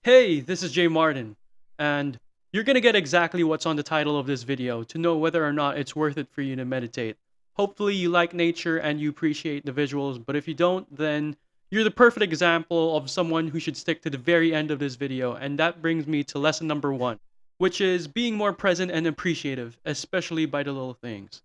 Hey, this is JMartin, and you're gonna get exactly what's on the title of this video to know whether or not it's worth it for you to meditate. Hopefully you like nature and you appreciate the visuals, but if you don't, then you're the perfect example of someone who should stick to the very end of this video, and that brings me to lesson number one, which is being more present and appreciative, especially by the little things.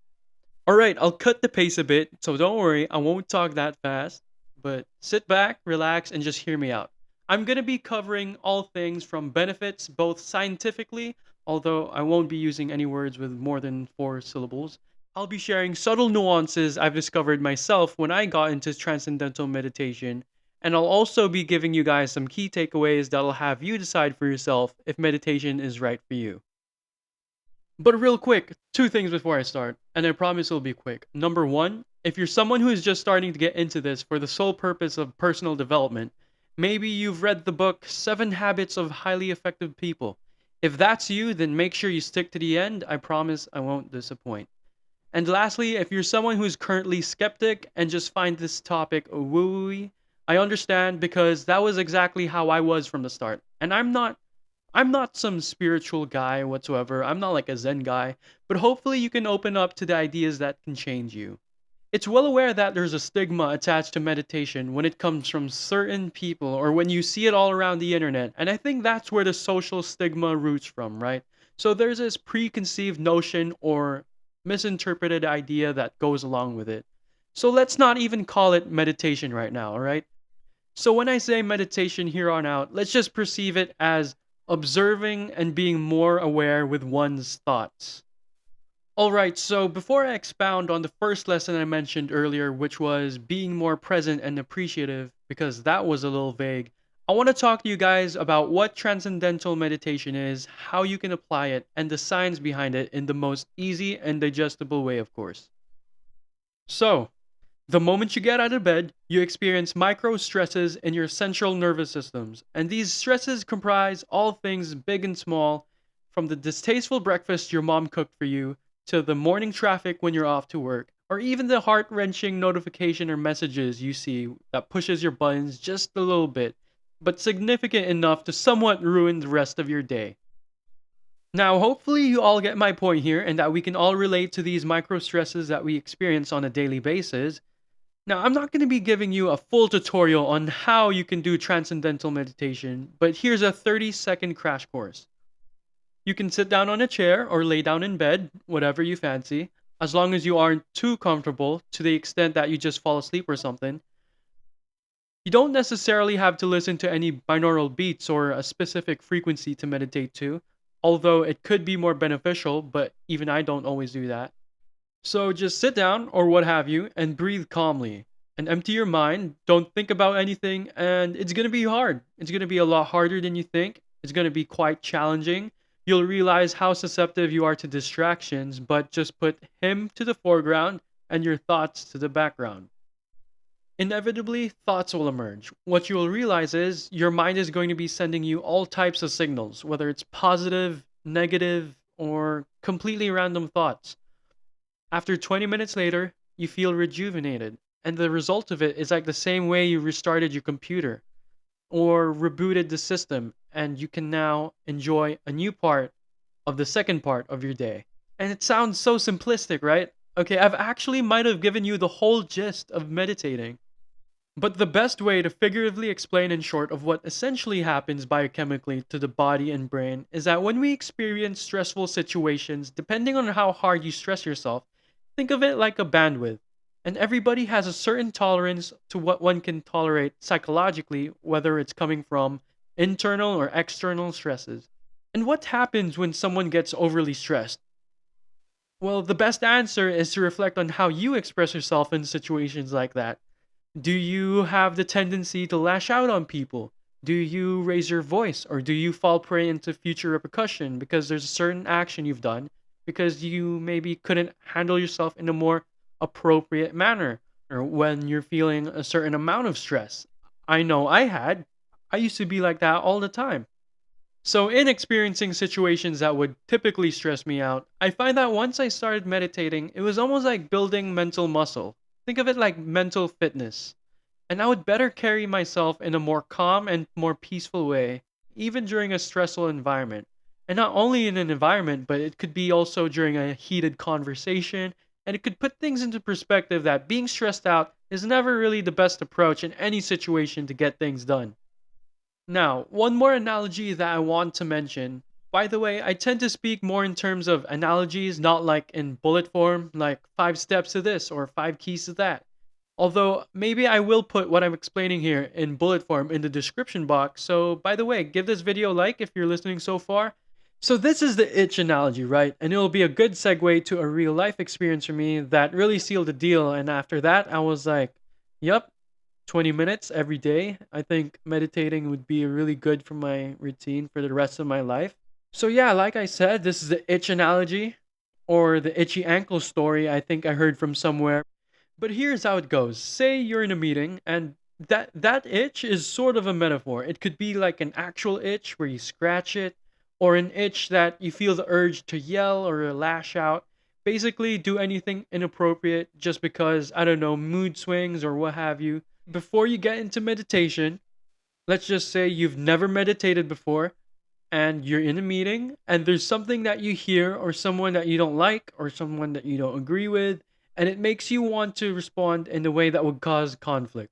Alright, I'll cut the pace a bit, so don't worry, I won't talk that fast. But sit back, relax, and just hear me out. I'm gonna be covering all things from benefits, both scientifically, although I won't be using any words with more than four syllables. I'll be sharing subtle nuances I've discovered myself when I got into transcendental meditation, and I'll also be giving you guys some key takeaways that'll have you decide for yourself if meditation is right for you. But real quick, two things before I start, and I promise it'll be quick. Number one, if you're someone who is just starting to get into this for the sole purpose of personal development, maybe you've read the book Seven Habits of Highly Effective People. If that's you, then make sure you stick to the end. I promise I won't disappoint. And lastly, if you're someone who's currently skeptic and just find this topic woo-woo, I understand because that was exactly how I was from the start. And I'm not some spiritual guy whatsoever. I'm not like a Zen guy, but hopefully you can open up to the ideas that can change you. It's well aware that there's a stigma attached to meditation when it comes from certain people or when you see it all around the internet, and I think that's where the social stigma roots from, right? So there's this preconceived notion or misinterpreted idea that goes along with it. So let's not even call it meditation right now, alright? So when I say meditation here on out, let's just perceive it as observing and being more aware with one's thoughts. Alright, so before I expound on the first lesson I mentioned earlier, which was being more present and appreciative, because that was a little vague, I want to talk to you guys about what transcendental meditation is, how you can apply it, and the science behind it in the most easy and digestible way, of course. So, the moment you get out of bed, you experience micro stresses in your central nervous systems, and these stresses comprise all things big and small, from the distasteful breakfast your mom cooked for you, to the morning traffic when you're off to work, or even the heart wrenching notification or messages you see that pushes your buttons just a little bit, but significant enough to somewhat ruin the rest of your day. Now, hopefully, you all get my point here and that we can all relate to these micro stresses that we experience on a daily basis. Now, I'm not going to be giving you a full tutorial on how you can do transcendental meditation, but here's a 30-second crash course. You can sit down on a chair or lay down in bed, whatever you fancy, as long as you aren't too comfortable to the extent that you just fall asleep or something. You don't necessarily have to listen to any binaural beats or a specific frequency to meditate to, although it could be more beneficial, but even I don't always do that. So just sit down or what have you and breathe calmly and empty your mind. Don't think about anything, and it's going to be hard. It's going to be a lot harder than you think. It's going to be quite challenging. You'll realize how susceptible you are to distractions, but just put him to the foreground and your thoughts to the background. Inevitably, thoughts will emerge. What you will realize is your mind is going to be sending you all types of signals, whether it's positive, negative, or completely random thoughts. After 20 minutes later, you feel rejuvenated, and the result of it is like the same way you restarted your computer or rebooted the system, and you can now enjoy a new part of the second part of your day. And it sounds so simplistic, right? Okay, I've actually might have given you the whole gist of meditating. But the best way to figuratively explain in short of what essentially happens biochemically to the body and brain is that when we experience stressful situations, depending on how hard you stress yourself, think of it like a bandwidth. And everybody has a certain tolerance to what one can tolerate psychologically, whether it's coming from internal or external stresses. And what happens when someone gets overly stressed? Well, the best answer is to reflect on how you express yourself in situations like that. Do you have the tendency to lash out on people? Do you raise your voice? Or do you fall prey into future repercussion because there's a certain action you've done because you maybe couldn't handle yourself in a more appropriate manner? Or when you're feeling a certain amount of stress? I know I had. I used to be like that all the time. So, in experiencing situations that would typically stress me out, I find that once I started meditating, it was almost like building mental muscle. Think of it like mental fitness. And I would better carry myself in a more calm and more peaceful way, even during a stressful environment. And not only in an environment, but it could be also during a heated conversation, and it could put things into perspective that being stressed out is never really the best approach in any situation to get things done. Now, one more analogy that I want to mention. By the way, I tend to speak more in terms of analogies, not like in bullet form, like 5 steps to this or 5 keys to that. Although, maybe I will put what I'm explaining here in bullet form in the description box. So, by the way, give this video a like if you're listening so far. So, this is the itch analogy, right? And it'll be a good segue to a real life experience for me that really sealed the deal. And after that, I was like, yep, 20 minutes every day. I think meditating would be really good for my routine for the rest of my life. So, yeah, like I said, this is the itch analogy or the itchy ankle story I think I heard from somewhere. But here's how it goes. Say you're in a meeting and that itch is sort of a metaphor. It could be like an actual itch where you scratch it or an itch that you feel the urge to yell or lash out. Basically do anything inappropriate just because I don't know, mood swings or what have you. Before you get into meditation, let's just say you've never meditated before and you're in a meeting and there's something that you hear or someone that you don't like or someone that you don't agree with, and it makes you want to respond in a way that would cause conflict.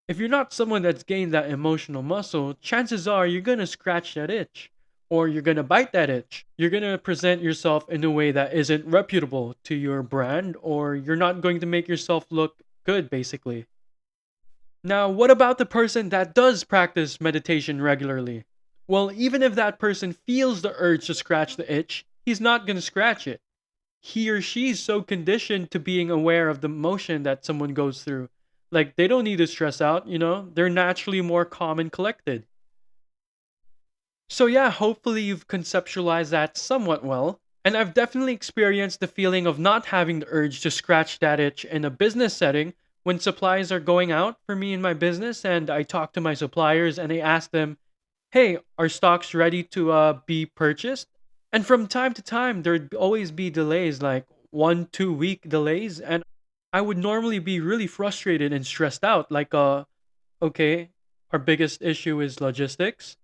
If you're not someone that's gained that emotional muscle, chances are you're gonna scratch that itch or you're gonna bite that itch. You're gonna present yourself in a way that isn't reputable to your brand, or you're not going to make yourself look good, basically. Now, what about the person that does practice meditation regularly? Well, even if that person feels the urge to scratch the itch, he's not going to scratch it. He or she's so conditioned to being aware of the emotion that someone goes through. Like, they don't need to stress out, they're naturally more calm and collected. So, yeah, hopefully you've conceptualized that somewhat well. And I've definitely experienced the feeling of not having the urge to scratch that itch in a business setting when supplies are going out for me in my business, and I talk to my suppliers and I ask them, hey, are stocks ready to be purchased? And from time to time, there'd always be delays, like 1, 2 week delays. And I would normally be really frustrated and stressed out. Like, okay, our biggest issue is logistics.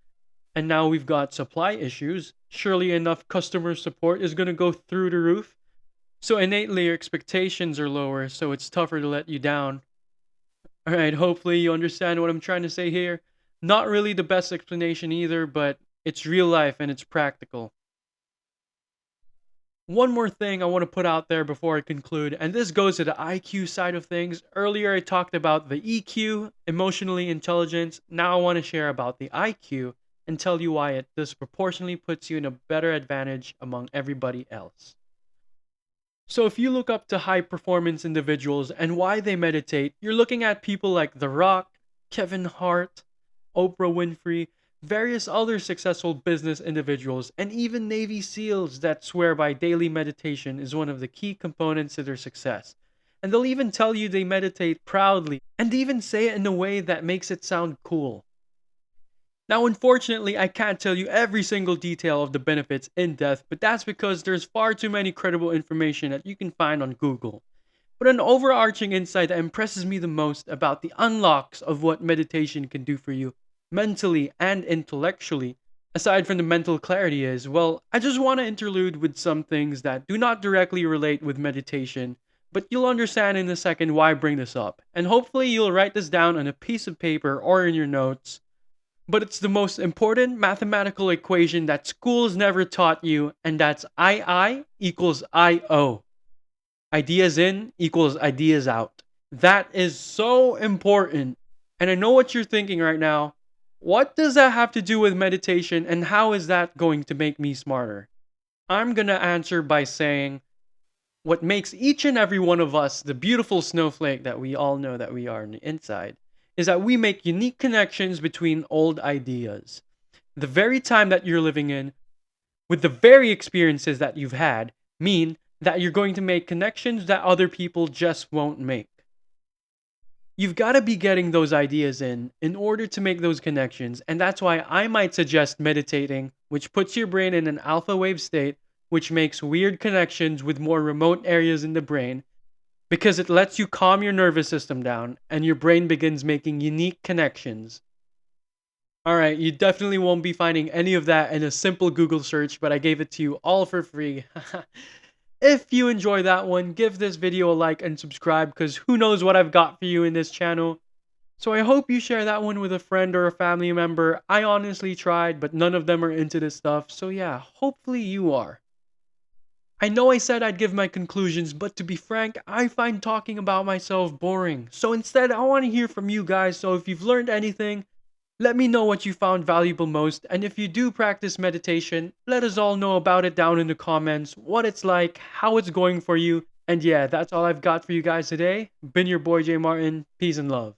And now we've got supply issues. Surely enough, customer support is going to go through the roof. So innately, your expectations are lower, so it's tougher to let you down. Alright, hopefully you understand what I'm trying to say here. Not really the best explanation either, but it's real life and it's practical. One more thing I want to put out there before I conclude, and this goes to the IQ side of things. Earlier I talked about the EQ, emotionally intelligence. Now I want to share about the IQ and tell you why it disproportionately puts you in a better advantage among everybody else. So if you look up to high performance individuals and why they meditate, you're looking at people like The Rock, Kevin Hart, Oprah Winfrey, various other successful business individuals, and even Navy SEALs that swear by daily meditation is one of the key components to their success. And they'll even tell you they meditate proudly and even say it in a way that makes it sound cool. Now, unfortunately, I can't tell you every single detail of the benefits in depth, but that's because there's far too many credible information that you can find on Google. But an overarching insight that impresses me the most about the unlocks of what meditation can do for you, mentally and intellectually, aside from the mental clarity is, well, I just want to interlude with some things that do not directly relate with meditation, but you'll understand in a second why I bring this up. And hopefully you'll write this down on a piece of paper or in your notes, but it's the most important mathematical equation that schools never taught you, and that's II equals IO. Ideas in equals ideas out. That is so important. And I know what you're thinking right now. What does that have to do with meditation, and how is that going to make me smarter? I'm going to answer by saying what makes each and every one of us the beautiful snowflake that we all know that we are on the inside is that we make unique connections between old ideas. The very time that you're living in, with the very experiences that you've had, mean that you're going to make connections that other people just won't make. You've got to be getting those ideas in order to make those connections, and that's why I might suggest meditating, which puts your brain in an alpha wave state, which makes weird connections with more remote areas in the brain, because it lets you calm your nervous system down and your brain begins making unique connections. Alright, you definitely won't be finding any of that in a simple Google search, but I gave it to you all for free. If you enjoy that one, give this video a like and subscribe because who knows what I've got for you in this channel. So I hope you share that one with a friend or a family member. I honestly tried, but none of them are into this stuff. So yeah, hopefully you are. I know I said I'd give my conclusions, but to be frank, I find talking about myself boring. So instead, I want to hear from you guys. So if you've learned anything, let me know what you found valuable most. And if you do practice meditation, let us all know about it down in the comments, what it's like, how it's going for you. And yeah, that's all I've got for you guys today. Been your boy JMartin. Peace and love.